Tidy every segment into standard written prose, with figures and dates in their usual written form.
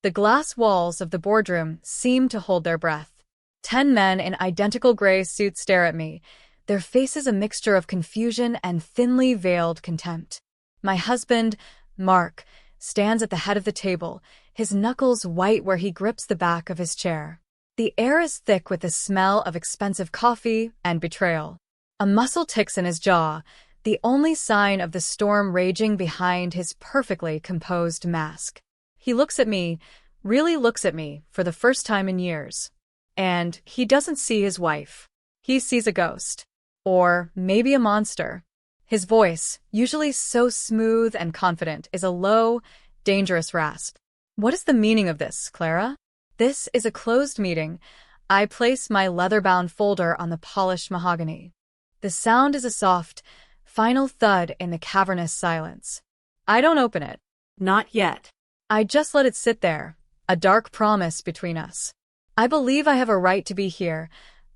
The glass walls of the boardroom seemed to hold their breath. 10 men in identical gray suits stare at me, their faces a mixture of confusion and thinly veiled contempt. My husband, Mark, stands at the head of the table, his knuckles white where he grips the back of his chair. The air is thick with the smell of expensive coffee and betrayal. A muscle ticks in his jaw, the only sign of the storm raging behind his perfectly composed mask. He looks at me, really looks at me, for the first time in years. And he doesn't see his wife. He sees a ghost. Or maybe a monster. His voice, usually so smooth and confident, is a low, dangerous rasp. What is the meaning of this, Clara? This is a closed meeting. I place my leather-bound folder on the polished mahogany. The sound is a soft, final thud in the cavernous silence. I don't open it. Not yet. I just let it sit there, a dark promise between us. I believe I have a right to be here,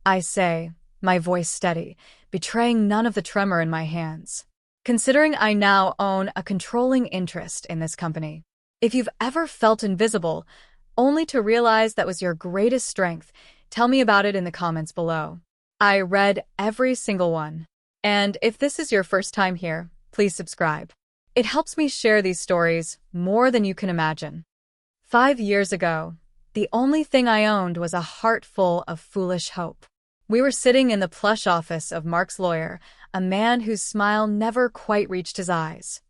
I say, my voice steady, betraying none of the tremor in my hands. Considering I now own a controlling interest in this company. If you've ever felt invisible, only to realize that was your greatest strength, tell me about it in the comments below. I read every single one. And if this is your first time here, please subscribe. It helps me share these stories more than you can imagine. 5 years ago, the only thing I owned was a heart full of foolish hope. We were sitting in the plush office of Mark's lawyer, a man whose smile never quite reached his eyes.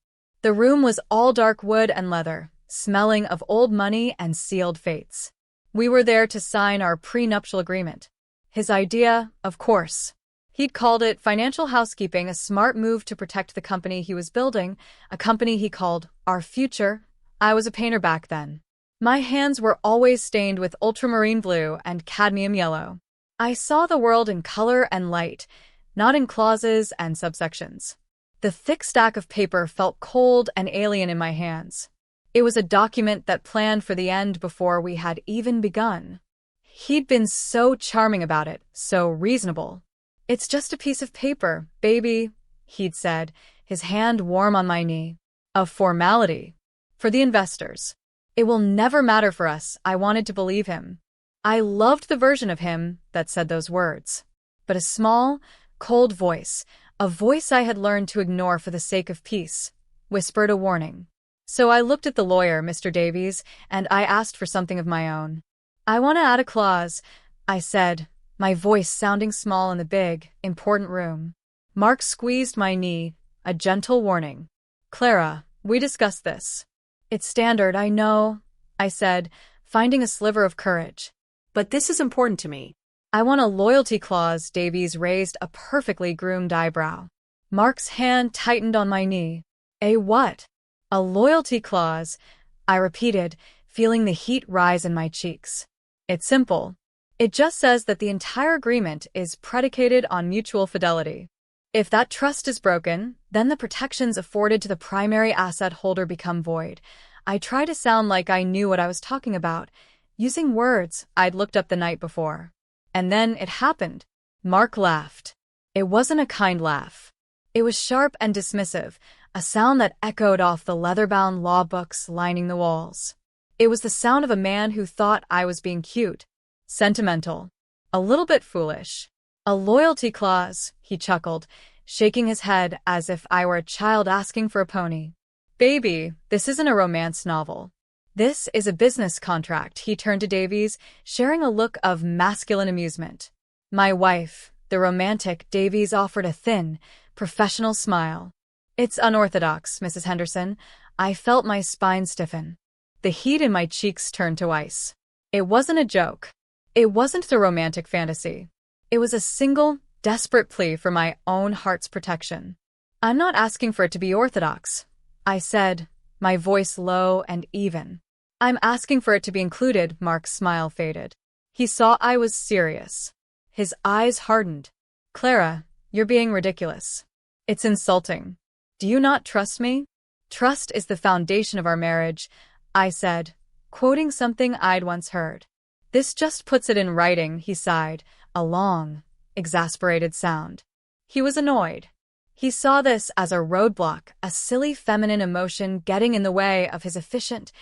The room was all dark wood and leather, smelling of old money and sealed fates. We were there to sign our prenuptial agreement. His idea, of course. He'd called it financial housekeeping, a smart move to protect the company he was building, a company he called Our Future. I was a painter back then. My hands were always stained with ultramarine blue and cadmium yellow. I saw the world in color and light, not in clauses and subsections. The thick stack of paper felt cold and alien in my hands. It was a document that planned for the end before we had even begun. He'd been so charming about it, so reasonable. "It's just a piece of paper, baby," he'd said, his hand warm on my knee. "A formality. For the investors. It will never matter for us." I wanted to believe him. I loved the version of him that said those words. But a small, cold voice, a voice I had learned to ignore for the sake of peace, whispered a warning. So I looked at the lawyer, Mr. Davies, and I asked for something of my own. "I want to add a clause," I said, my voice sounding small in the big, important room. Mark squeezed my knee, a gentle warning. "Clara, we discussed this." "It's standard, I know," I said, finding a sliver of courage. "But this is important to me." "I want a loyalty clause." Davies raised a perfectly groomed eyebrow. Mark's hand tightened on my knee. "A what?" "A loyalty clause," I repeated, feeling the heat rise in my cheeks. "It's simple. It just says that the entire agreement is predicated on mutual fidelity. If that trust is broken, then the protections afforded to the primary asset holder become void." I tried to sound like I knew what I was talking about, using words I'd looked up the night before. And then it happened. Mark laughed. It wasn't a kind laugh. It was sharp and dismissive, a sound that echoed off the leather-bound law books lining the walls. It was the sound of a man who thought I was being cute, sentimental, a little bit foolish. "A loyalty clause," he chuckled, shaking his head as if I were a child asking for a pony. "Baby, this isn't a romance novel. This is a business contract." He turned to Davies, sharing a look of masculine amusement. "My wife, the romantic." Davies offered a thin, professional smile. "It's unorthodox, Mrs. Henderson." I felt my spine stiffen. The heat in my cheeks turned to ice. It wasn't a joke. It wasn't the romantic fantasy. It was a single, desperate plea for my own heart's protection. "I'm not asking for it to be orthodox," I said, my voice low and even. "I'm asking for it to be included." Mark's smile faded. He saw I was serious. His eyes hardened. "Clara, you're being ridiculous. It's insulting. Do you not trust me?" "Trust is the foundation of our marriage," I said, quoting something I'd once heard. "This just puts it in writing," he sighed, a long, exasperated sound. He was annoyed. He saw this as a roadblock, a silly feminine emotion getting in the way of his efficient,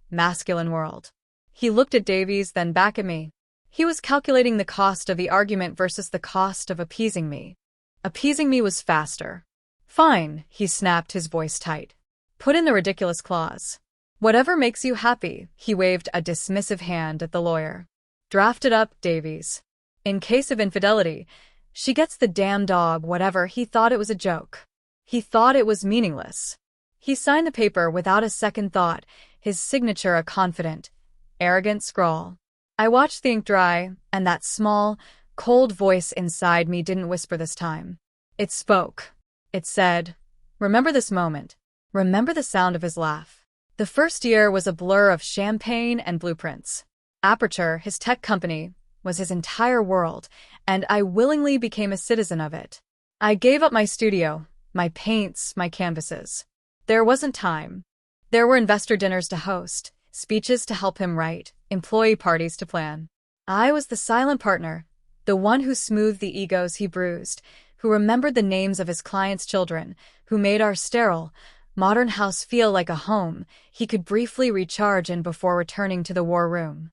masculine world. He looked at Davies, then back at me. He was calculating the cost of the argument versus the cost of appeasing me. Appeasing me was faster. Fine, he snapped, his voice tight. Put in the ridiculous clause. Whatever makes you happy, he waved a dismissive hand at the lawyer. Draft it up, Davies. In case of infidelity, she gets the damn dog, whatever. He thought it was a joke. He thought it was meaningless. He signed the paper without a second thought, his signature a confident, arrogant scrawl. I watched the ink dry, and that small, cold voice inside me didn't whisper this time. It spoke. It said, remember this moment. Remember the sound of his laugh. The first year was a blur of champagne and blueprints. Aperture, his tech company, was his entire world, and I willingly became a citizen of it. I gave up my studio, my paints, my canvases. There wasn't time. There were investor dinners to host, speeches to help him write, employee parties to plan. I was the silent partner, the one who smoothed the egos he bruised, who remembered the names of his clients' children, who made our sterile, modern house feel like a home he could briefly recharge in before returning to the war room.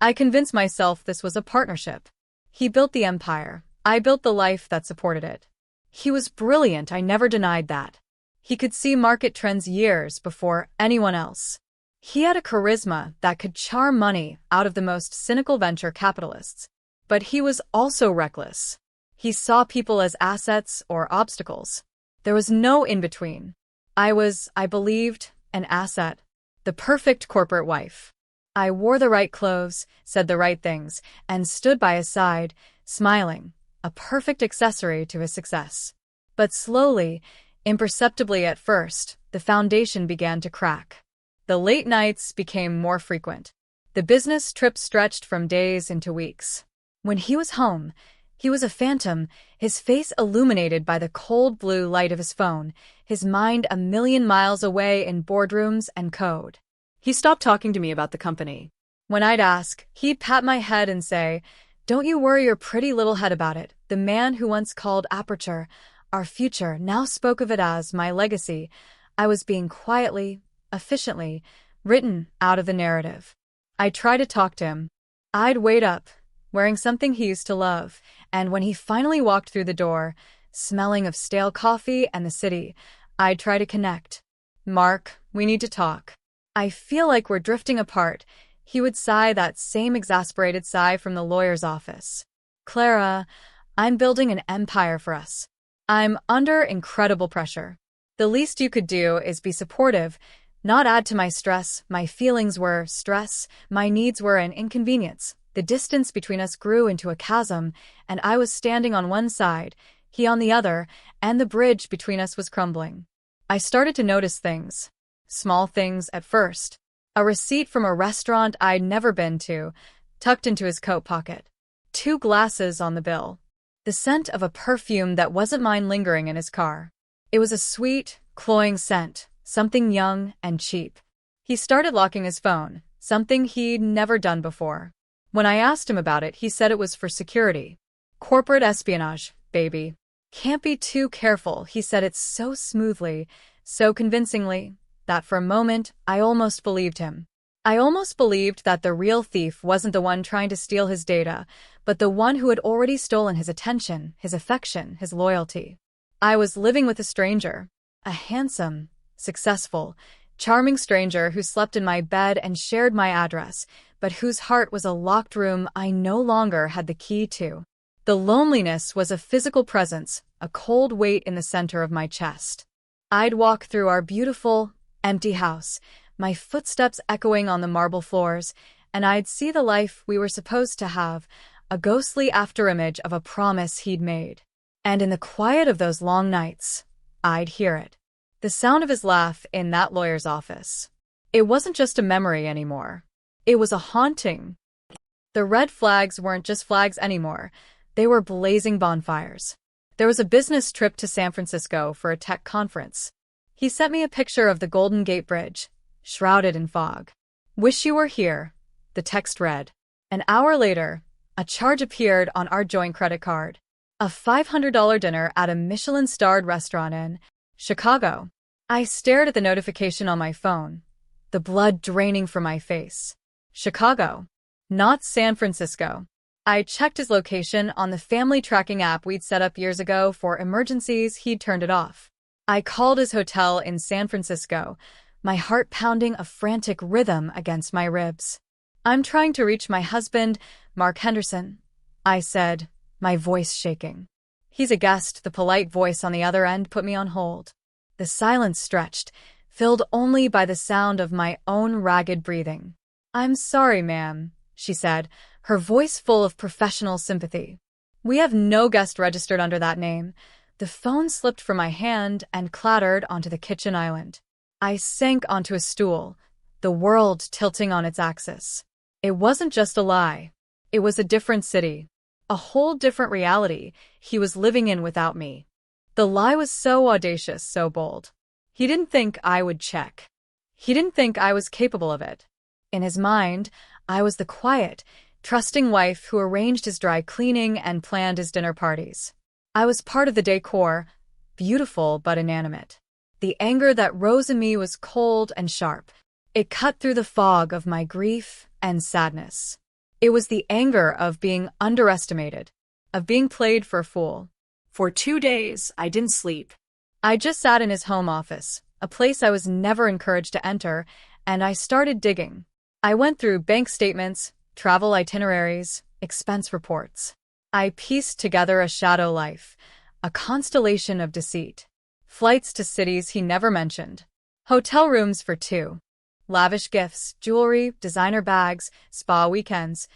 I convinced myself this was a partnership. He built the empire. I built the life that supported it. He was brilliant, I never denied that. He could see market trends years before anyone else. He had a charisma that could charm money out of the most cynical venture capitalists. But he was also reckless. He saw people as assets or obstacles. There was no in-between. I was, I believed, an asset. The perfect corporate wife. I wore the right clothes, said the right things, and stood by his side, smiling, a perfect accessory to his success. But slowly, imperceptibly at first, the foundation began to crack. The late nights became more frequent. The business trips stretched from days into weeks. When he was home, he was a phantom, his face illuminated by the cold blue light of his phone, his mind a million miles away in boardrooms and code. He stopped talking to me about the company. When I'd ask, he'd pat my head and say, "Don't you worry your pretty little head about it." The man who once called Aperture our future now spoke of it as my legacy. I was being quietly, efficiently, written out of the narrative. I tried to talk to him. I'd wait up, wearing something he used to love, and when he finally walked through the door, smelling of stale coffee and the city, I'd try to connect. "Mark, we need to talk. I feel like we're drifting apart." He would sigh, that same exasperated sigh from the lawyer's office. "Clara, I'm building an empire for us. I'm under incredible pressure. The least you could do is be supportive, not add to my stress." My feelings were stress, my needs were an inconvenience. The distance between us grew into a chasm, and I was standing on one side, he on the other, and the bridge between us was crumbling. I started to notice things. Small things at first. A receipt from a restaurant I'd never been to, tucked into his coat pocket. 2 glasses on the bill. The scent of a perfume that wasn't mine lingering in his car. It was a sweet, cloying scent, something young and cheap. He started locking his phone, something he'd never done before. When I asked him about it, he said it was for security. "Corporate espionage, baby. Can't be too careful," he said it so smoothly, so convincingly, that for a moment, I almost believed him. I almost believed that the real thief wasn't the one trying to steal his data, but the one who had already stolen his attention, his affection, his loyalty. I was living with a stranger, a handsome, successful, charming stranger who slept in my bed and shared my address, but whose heart was a locked room I no longer had the key to. The loneliness was a physical presence, a cold weight in the center of my chest. I'd walk through our beautiful, empty house, my footsteps echoing on the marble floors, and I'd see the life we were supposed to have, a ghostly afterimage of a promise he'd made. And in the quiet of those long nights, I'd hear it. The sound of his laugh in that lawyer's office. It wasn't just a memory anymore. It was a haunting. The red flags weren't just flags anymore. They were blazing bonfires. There was a business trip to San Francisco for a tech conference. He sent me a picture of the Golden Gate Bridge, shrouded in fog. "Wish you were here," the text read. An hour later, a charge appeared on our joint credit card. A $500 dinner at a Michelin-starred restaurant in Chicago. I stared at the notification on my phone, the blood draining from my face. Chicago. Not San Francisco. I checked his location on the family tracking app we'd set up years ago for emergencies. He'd turned it off. I called his hotel in San Francisco, my heart pounding a frantic rhythm against my ribs. "I'm trying to reach my husband, Mark Henderson," I said, my voice shaking. "He's a guest." The polite voice on the other end put me on hold. The silence stretched, filled only by the sound of my own ragged breathing. "I'm sorry, ma'am," she said, her voice full of professional sympathy. "We have no guest registered under that name." The phone slipped from my hand and clattered onto the kitchen island. I sank onto a stool, the world tilting on its axis. It wasn't just a lie. It was a different city, a whole different reality he was living in without me. The lie was so audacious, so bold. He didn't think I would check. He didn't think I was capable of it. In his mind, I was the quiet, trusting wife who arranged his dry cleaning and planned his dinner parties. I was part of the decor, beautiful but inanimate. The anger that rose in me was cold and sharp. It cut through the fog of my grief and sadness. It was the anger of being underestimated, of being played for a fool. For 2 days, I didn't sleep. I just sat in his home office, a place I was never encouraged to enter, and I started digging. I went through bank statements, travel itineraries, expense reports. I pieced together a shadow life, a constellation of deceit. Flights to cities he never mentioned. Hotel rooms for two. Lavish gifts, jewelry, designer bags, spa weekends,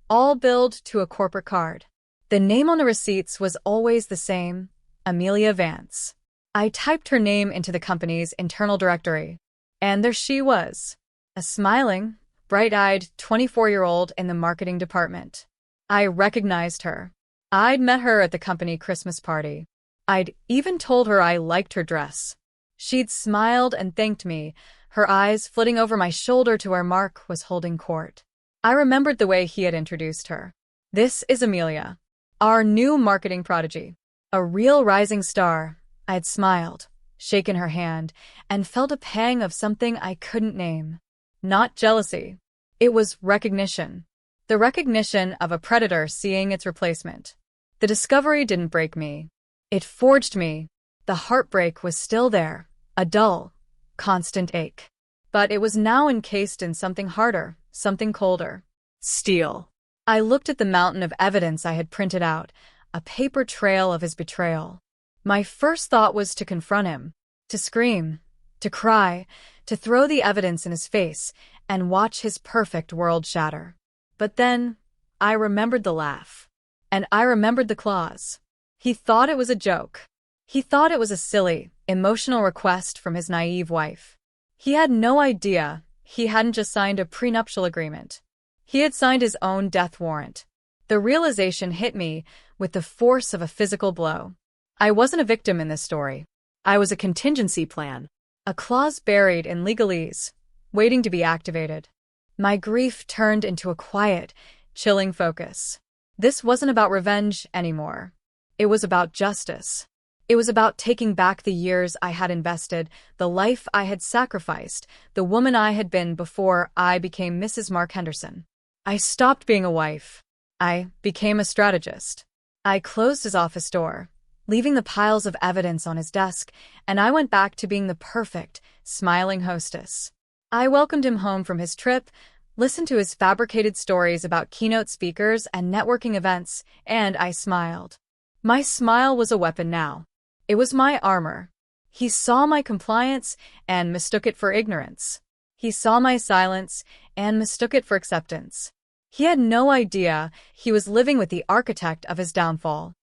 all billed to a corporate card. The name on the receipts was always the same, Amelia Vance. I typed her name into the company's internal directory, and there she was, a smiling, bright-eyed 24-year-old in the marketing department. I recognized her. I'd met her at the company Christmas party. I'd even told her I liked her dress. She'd smiled and thanked me, her eyes flitting over my shoulder to where Mark was holding court. I remembered the way he had introduced her. "This is Amelia, our new marketing prodigy. A real rising star." I had smiled, shaken her hand, and felt a pang of something I couldn't name. Not jealousy. It was recognition. The recognition of a predator seeing its replacement. The discovery didn't break me. It forged me. The heartbreak was still there, a dull, constant ache. But it was now encased in something harder, something colder. Steel. I looked at the mountain of evidence I had printed out, a paper trail of his betrayal. My first thought was to confront him, to scream, to cry, to throw the evidence in his face and watch his perfect world shatter. But then, I remembered the laugh. And I remembered the clause. He thought it was a joke. He thought it was a silly, emotional request from his naive wife. He had no idea he hadn't just signed a prenuptial agreement. He had signed his own death warrant. The realization hit me with the force of a physical blow. I wasn't a victim in this story. I was a contingency plan. A clause buried in legalese, waiting to be activated. My grief turned into a quiet, chilling focus. This wasn't about revenge anymore. It was about justice. It was about taking back the years I had invested, the life I had sacrificed, the woman I had been before I became Mrs. Mark Henderson. I stopped being a wife. I became a strategist. I closed his office door, leaving the piles of evidence on his desk, and I went back to being the perfect, smiling hostess. I welcomed him home from his trip, listened to his fabricated stories about keynote speakers and networking events, and I smiled. My smile was a weapon now. It was my armor. He saw my compliance and mistook it for ignorance. He saw my silence and mistook it for acceptance. He had no idea he was living with the architect of his downfall.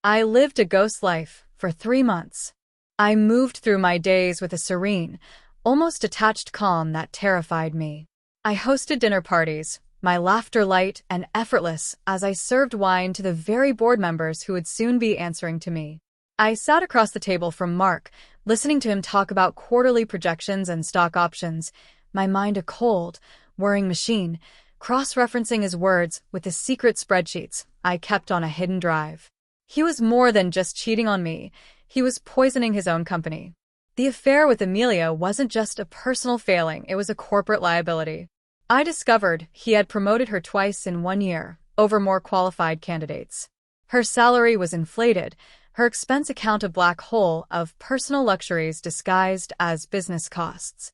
I lived a ghost life for 3 months. I moved through my days with a serene, almost detached calm that terrified me. I hosted dinner parties, my laughter light and effortless as I served wine to the very board members who would soon be answering to me. I sat across the table from Mark, listening to him talk about quarterly projections and stock options, my mind a cold, whirring machine, cross-referencing his words with the secret spreadsheets I kept on a hidden drive. He was more than just cheating on me. He was poisoning his own company. The affair with Amelia wasn't just a personal failing, it was a corporate liability. I discovered he had promoted her twice in 1 year, over more qualified candidates. Her salary was inflated, her expense account a black hole of personal luxuries disguised as business costs.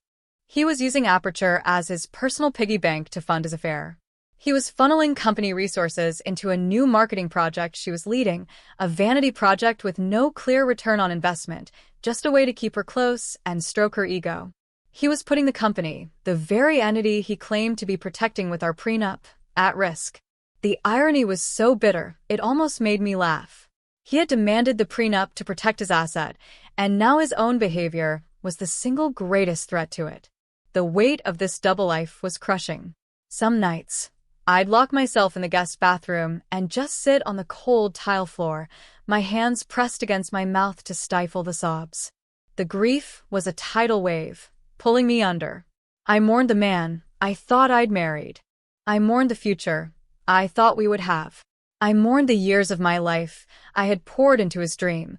He was using Aperture as his personal piggy bank to fund his affair. He was funneling company resources into a new marketing project she was leading, a vanity project with no clear return on investment, just a way to keep her close and stroke her ego. He was putting the company, the very entity he claimed to be protecting with our prenup, at risk. The irony was so bitter, it almost made me laugh. He had demanded the prenup to protect his asset, and now his own behavior was the single greatest threat to it. The weight of this double life was crushing. Some nights, I'd lock myself in the guest bathroom and just sit on the cold tile floor, my hands pressed against my mouth to stifle the sobs. The grief was a tidal wave, pulling me under. I mourned the man I thought I'd married. I mourned the future I thought we would have. I mourned the years of my life I had poured into his dream,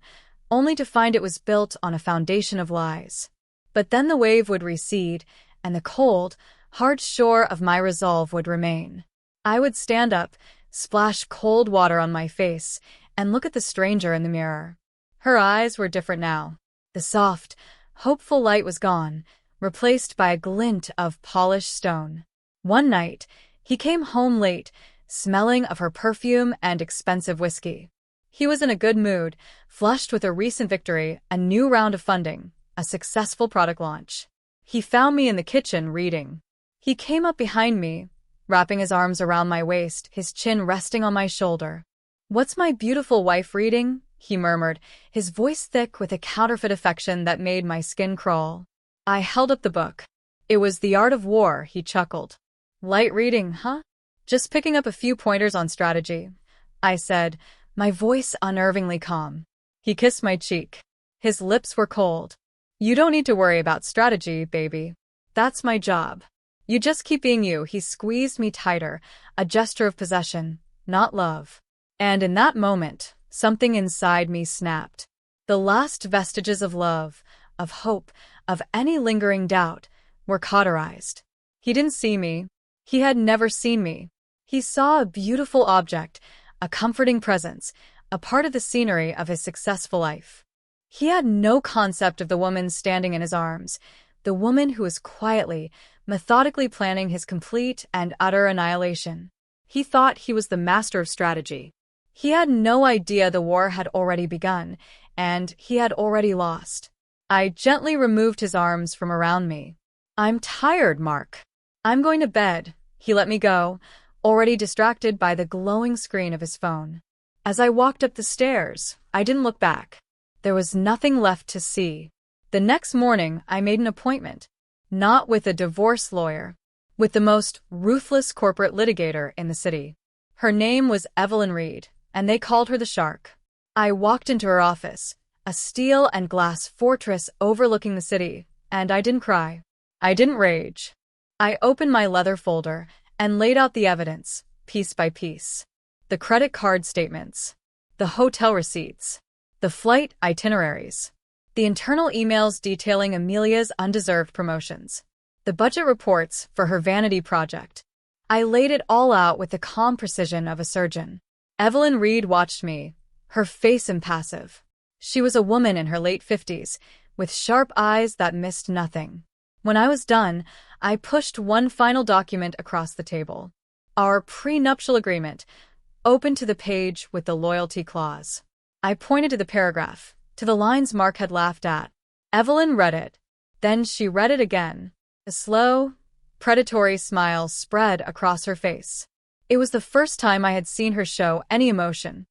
only to find it was built on a foundation of lies. But then the wave would recede, and the cold, hard shore of my resolve would remain. I would stand up, splash cold water on my face, and look at the stranger in the mirror. Her eyes were different now. The soft, hopeful light was gone, replaced by a glint of polished stone. One night, he came home late, smelling of her perfume and expensive whiskey. He was in a good mood, flushed with a recent victory, a new round of funding, a successful product launch. He found me in the kitchen reading. He came up behind me, wrapping his arms around my waist, his chin resting on my shoulder. "What's my beautiful wife reading?" he murmured, his voice thick with a counterfeit affection that made my skin crawl. I held up the book. It was The Art of War, he chuckled. "Light reading, huh?" "Just picking up a few pointers on strategy," I said, my voice unnervingly calm. He kissed my cheek. His lips were cold. "You don't need to worry about strategy, baby. That's my job. You just keep being you." He squeezed me tighter, a gesture of possession, not love. And in that moment, something inside me snapped. The last vestiges of love, of hope, of any lingering doubt, were cauterized. He didn't see me. He had never seen me. He saw a beautiful object, a comforting presence, a part of the scenery of his successful life. He had no concept of the woman standing in his arms, the woman who was quietly, methodically planning his complete and utter annihilation. He thought he was the master of strategy. He had no idea the war had already begun, and he had already lost. I gently removed his arms from around me. "I'm tired, Mark. I'm going to bed." He let me go, already distracted by the glowing screen of his phone. As I walked up the stairs, I didn't look back. There was nothing left to see. The next morning, I made an appointment. Not with a divorce lawyer, with the most ruthless corporate litigator in the city. Her name was Evelyn Reed, and they called her the Shark. I walked into her office, a steel and glass fortress overlooking the city, and I didn't cry. I didn't rage. I opened my leather folder and laid out the evidence, piece by piece. The credit card statements, the hotel receipts, the flight itineraries, the internal emails detailing Amelia's undeserved promotions, the budget reports for her vanity project. I laid it all out with the calm precision of a surgeon. Evelyn Reed watched me, her face impassive. She was a woman in her late 50s, with sharp eyes that missed nothing. When I was done, I pushed one final document across the table. Our prenuptial agreement, open to the page with the loyalty clause. I pointed to the paragraph, to the lines Mark had laughed at. Evelyn read it. Then she read it again. A slow, predatory smile spread across her face. It was the first time I had seen her show any emotion.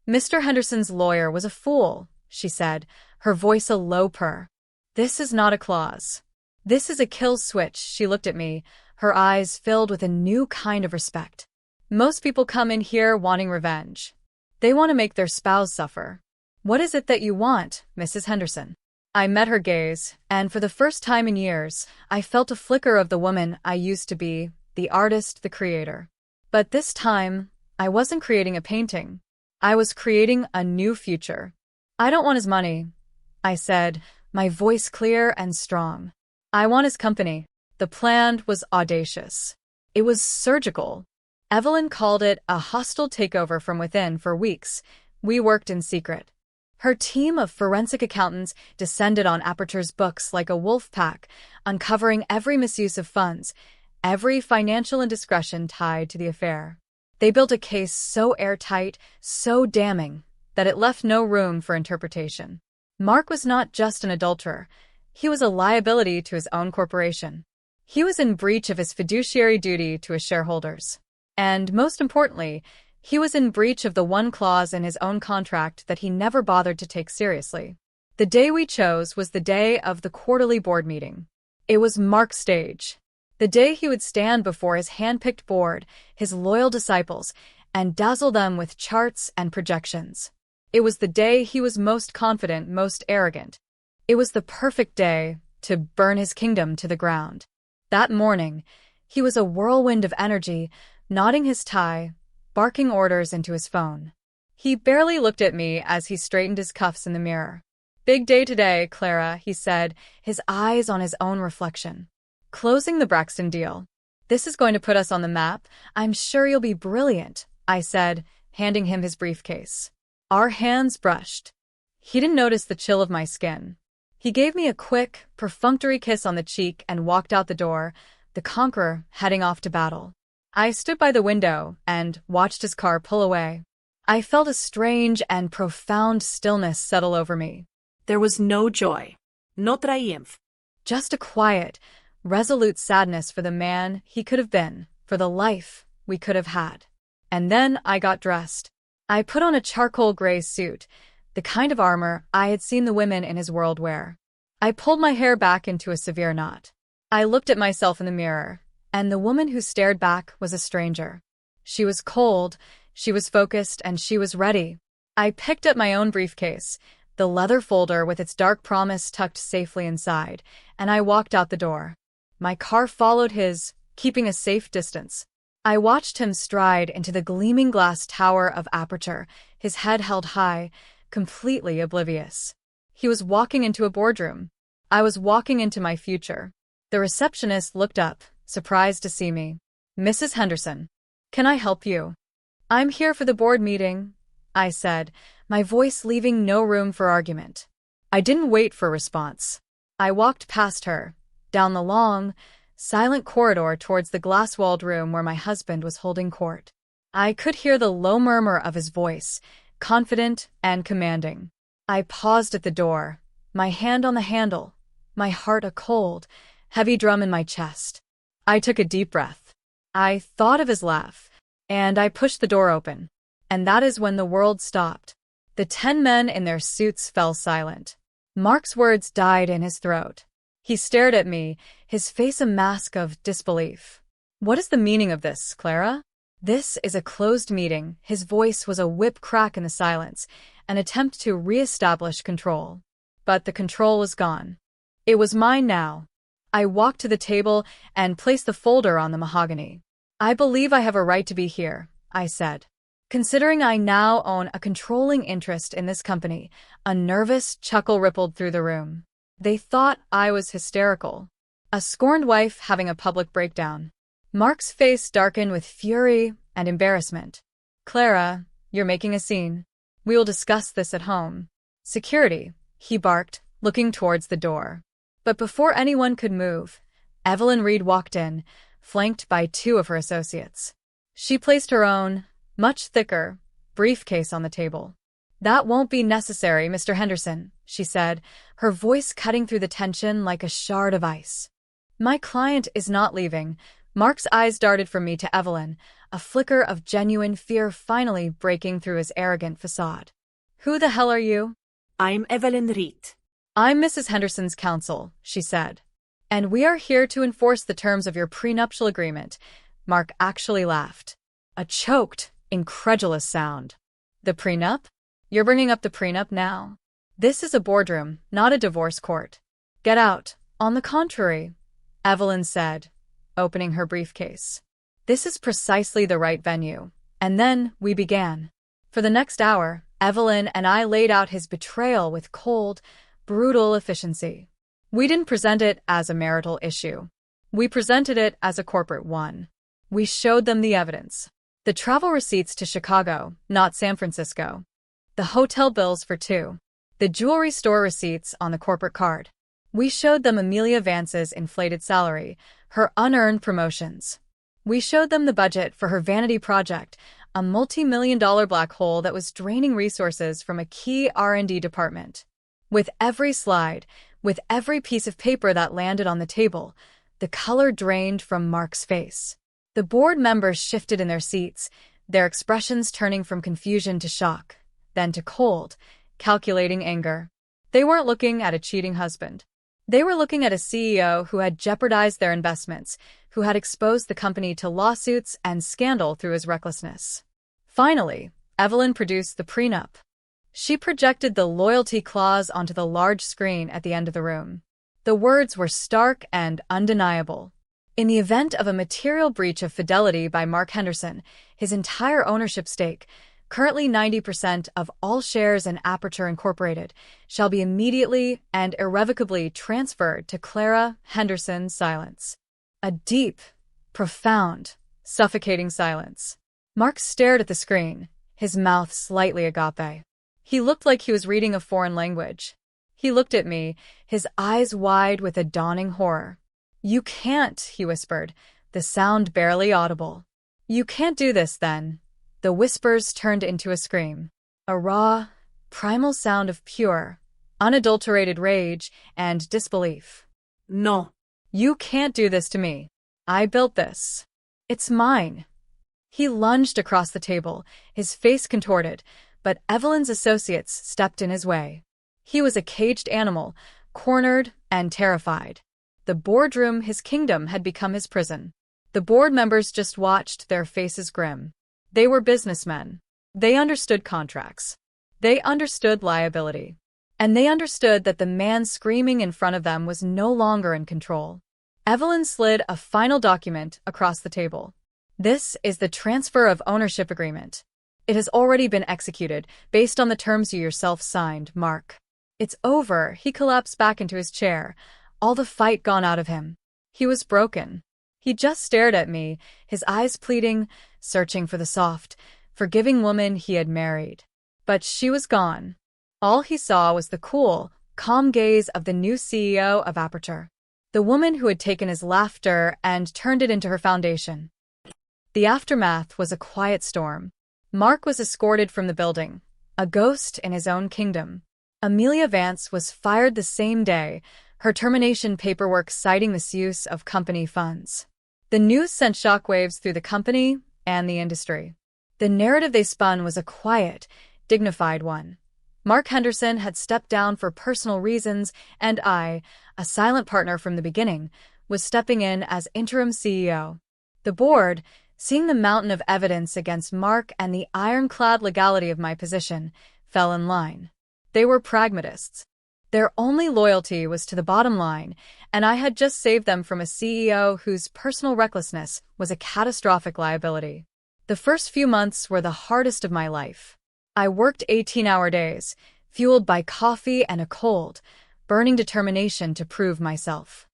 "Mr. Henderson's lawyer was a fool," she said, her voice a low purr. "This is not a clause. This is a kill switch." She looked at me, her eyes filled with a new kind of respect. "Most people come in here wanting revenge. They want to make their spouse suffer. What is it that you want, Mrs. Henderson?" I met her gaze, and for the first time in years, I felt a flicker of the woman I used to be, the artist, the creator. But this time, I wasn't creating a painting. I was creating a new future. "I don't want his money," I said, my voice clear and strong. "I want his company." The plan was audacious. It was surgical. Evelyn called it a hostile takeover from within. For weeks, we worked in secret. Her team of forensic accountants descended on Aperture's books like a wolf pack, uncovering every misuse of funds, every financial indiscretion tied to the affair. They built a case so airtight, so damning, that it left no room for interpretation. Mark was not just an adulterer. He was a liability to his own corporation. He was in breach of his fiduciary duty to his shareholders. And, most importantly, he was in breach of the one clause in his own contract that he never bothered to take seriously. The day we chose was the day of the quarterly board meeting. It was Mark's stage. The day he would stand before his hand-picked board, his loyal disciples, and dazzle them with charts and projections. It was the day he was most confident, most arrogant. It was the perfect day to burn his kingdom to the ground. That morning, he was a whirlwind of energy, knotting his tie, barking orders into his phone. He barely looked at me as he straightened his cuffs in the mirror. "Big day today, Clara," he said, his eyes on his own reflection. "Closing the Braxton deal. This is going to put us on the map. I'm sure you'll be brilliant," I said, handing him his briefcase. Our hands brushed. He didn't notice the chill of my skin. He gave me a quick, perfunctory kiss on the cheek and walked out the door, the conqueror heading off to battle. I stood by the window and watched his car pull away. I felt a strange and profound stillness settle over me. There was no joy. No triumph. Just a quiet, resolute sadness for the man he could have been, for the life we could have had. And then I got dressed. I put on a charcoal gray suit, the kind of armor I had seen the women in his world wear. I pulled my hair back into a severe knot. I looked at myself in the mirror, and the woman who stared back was a stranger. She was cold, she was focused, and she was ready. I picked up my own briefcase, the leather folder with its dark promise tucked safely inside, and I walked out the door. My car followed his, keeping a safe distance. I watched him stride into the gleaming glass tower of Aperture, his head held high, completely oblivious. He was walking into a boardroom. I was walking into my future. The receptionist looked up, surprised to see me. "Mrs. Henderson, can I help you?" "I'm here for the board meeting," I said, my voice leaving no room for argument. I didn't wait for a response. I walked past her, down the long, silent corridor towards the glass-walled room where my husband was holding court. I could hear the low murmur of his voice, confident and commanding. I paused at the door, my hand on the handle, my heart a cold, heavy drum in my chest. I took a deep breath. I thought of his laugh, and I pushed the door open. And that is when the world stopped. The 10 men in their suits fell silent. Mark's words died in his throat. He stared at me, his face a mask of disbelief. "What is the meaning of this, Clara?" "This is a closed meeting." His voice was a whip crack in the silence, an attempt to re-establish control. But the control was gone. It was mine now. I walked to the table and placed the folder on the mahogany. "I believe I have a right to be here," I said. Considering I now own a controlling interest in this company, a nervous chuckle rippled through the room. They thought I was hysterical. A scorned wife having a public breakdown. Mark's face darkened with fury and embarrassment. "Clara, you're making a scene. We will discuss this at home." "Security," he barked, looking towards the door. But before anyone could move, Evelyn Reed walked in, flanked by 2 of her associates. She placed her own, much thicker, briefcase on the table. "That won't be necessary, Mr. Henderson," she said, her voice cutting through the tension like a shard of ice. "My client is not leaving." Mark's eyes darted from me to Evelyn, a flicker of genuine fear finally breaking through his arrogant facade. "Who the hell are you?" I'm Evelyn Reed. "I'm Mrs. Henderson's counsel," she said. "And we are here to enforce the terms of your prenuptial agreement." Mark actually laughed. A choked, incredulous sound. "The prenup? You're bringing up the prenup now? This is a boardroom, not a divorce court. Get out." "On the contrary," Evelyn said, opening her briefcase. "This is precisely the right venue." And then we began. For the next hour, Evelyn and I laid out his betrayal with cold, brutal efficiency. We didn't present it as a marital issue. We presented it as a corporate one. We showed them the evidence. The travel receipts to Chicago, not San Francisco. The hotel bills for two. The jewelry store receipts on the corporate card. We showed them Amelia Vance's inflated salary, her unearned promotions. We showed them the budget for her vanity project, a multi-million-dollar black hole that was draining resources from a key R&D department. With every slide, with every piece of paper that landed on the table, the color drained from Mark's face. The board members shifted in their seats, their expressions turning from confusion to shock, then to cold, calculating anger. They weren't looking at a cheating husband. They were looking at a CEO who had jeopardized their investments, who had exposed the company to lawsuits and scandal through his recklessness. Finally, Evelyn produced the prenup. She projected the loyalty clause onto the large screen at the end of the room. The words were stark and undeniable. In the event of a material breach of fidelity by Mark Henderson, his entire ownership stake, currently 90% of all shares in Aperture Incorporated, shall be immediately and irrevocably transferred to Clara Henderson. Silence. A deep, profound, suffocating silence. Mark stared at the screen, his mouth slightly agape. He looked like he was reading a foreign language. He looked at me, his eyes wide with a dawning horror. "You can't," he whispered, the sound barely audible. "You can't do this, then." The whispers turned into a scream. A raw, primal sound of pure, unadulterated rage and disbelief. No. "You can't do this to me. I built this. It's mine." He lunged across the table, his face contorted, but Evelyn's associates stepped in his way. He was a caged animal, cornered and terrified. The boardroom, his kingdom, had become his prison. The board members just watched, their faces grim. They were businessmen. They understood contracts. They understood liability. And they understood that the man screaming in front of them was no longer in control. Evelyn slid a final document across the table. "This is the transfer of ownership agreement. It has already been executed, based on the terms you yourself signed, Mark. It's over." He collapsed back into his chair, all the fight gone out of him. He was broken. He just stared at me, his eyes pleading, searching for the soft, forgiving woman he had married. But she was gone. All he saw was the cool, calm gaze of the new CEO of Aperture. The woman who had taken his laughter and turned it into her foundation. The aftermath was a quiet storm. Mark was escorted from the building, a ghost in his own kingdom. Amelia Vance was fired the same day, her termination paperwork citing misuse of company funds. The news sent shockwaves through the company and the industry. The narrative they spun was a quiet, dignified one. Mark Henderson had stepped down for personal reasons, and I, a silent partner from the beginning, was stepping in as interim CEO. The board, seeing the mountain of evidence against Mark and the ironclad legality of my position, fell in line. They were pragmatists. Their only loyalty was to the bottom line, and I had just saved them from a CEO whose personal recklessness was a catastrophic liability. The first few months were the hardest of my life. I worked 18-hour days, fueled by coffee and a cold, burning determination to prove myself.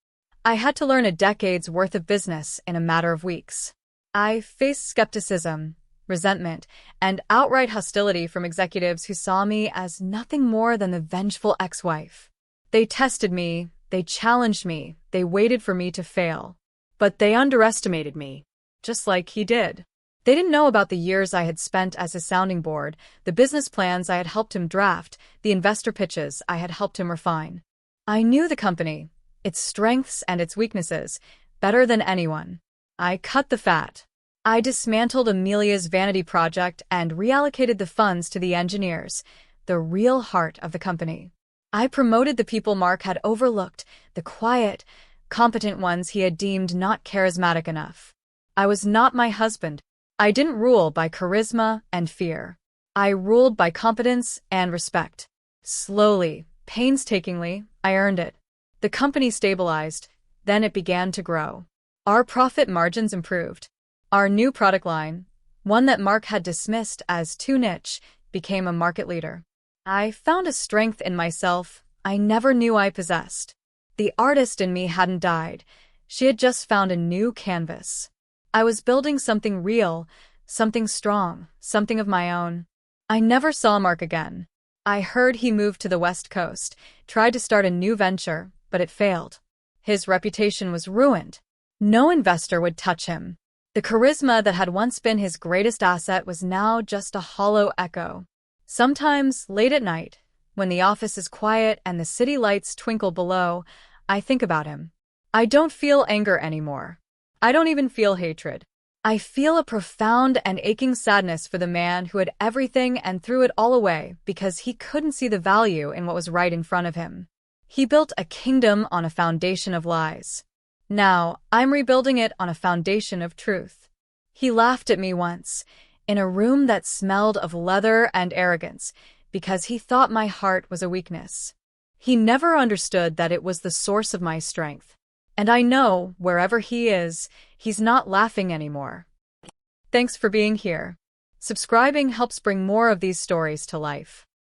I had to learn a decade's worth of business in a matter of weeks. I faced skepticism, resentment, and outright hostility from executives who saw me as nothing more than the vengeful ex-wife. They tested me, they challenged me, they waited for me to fail. But they underestimated me. Just like he did. They didn't know about the years I had spent as his sounding board, the business plans I had helped him draft, the investor pitches I had helped him refine. I knew the company, its strengths and its weaknesses, better than anyone. I cut the fat. I dismantled Amelia's vanity project and reallocated the funds to the engineers, the real heart of the company. I promoted the people Mark had overlooked, the quiet, competent ones he had deemed not charismatic enough. I was not my husband. I didn't rule by charisma and fear. I ruled by competence and respect. Slowly, painstakingly, I earned it. The company stabilized, then it began to grow. Our profit margins improved. Our new product line, one that Mark had dismissed as too niche, became a market leader. I found a strength in myself I never knew I possessed. The artist in me hadn't died. She had just found a new canvas. I was building something real, something strong, something of my own. I never saw Mark again. I heard he moved to the West Coast, tried to start a new venture, but it failed. His reputation was ruined. No investor would touch him. The charisma that had once been his greatest asset was now just a hollow echo. Sometimes, late at night, when the office is quiet and the city lights twinkle below, I think about him. I don't feel anger anymore. I don't even feel hatred. I feel a profound and aching sadness for the man who had everything and threw it all away because he couldn't see the value in what was right in front of him. He built a kingdom on a foundation of lies. Now, I'm rebuilding it on a foundation of truth. He laughed at me once, in a room that smelled of leather and arrogance, because he thought my heart was a weakness. He never understood that it was the source of my strength. And I know, wherever he is, he's not laughing anymore. Thanks for being here. Subscribing helps bring more of these stories to life.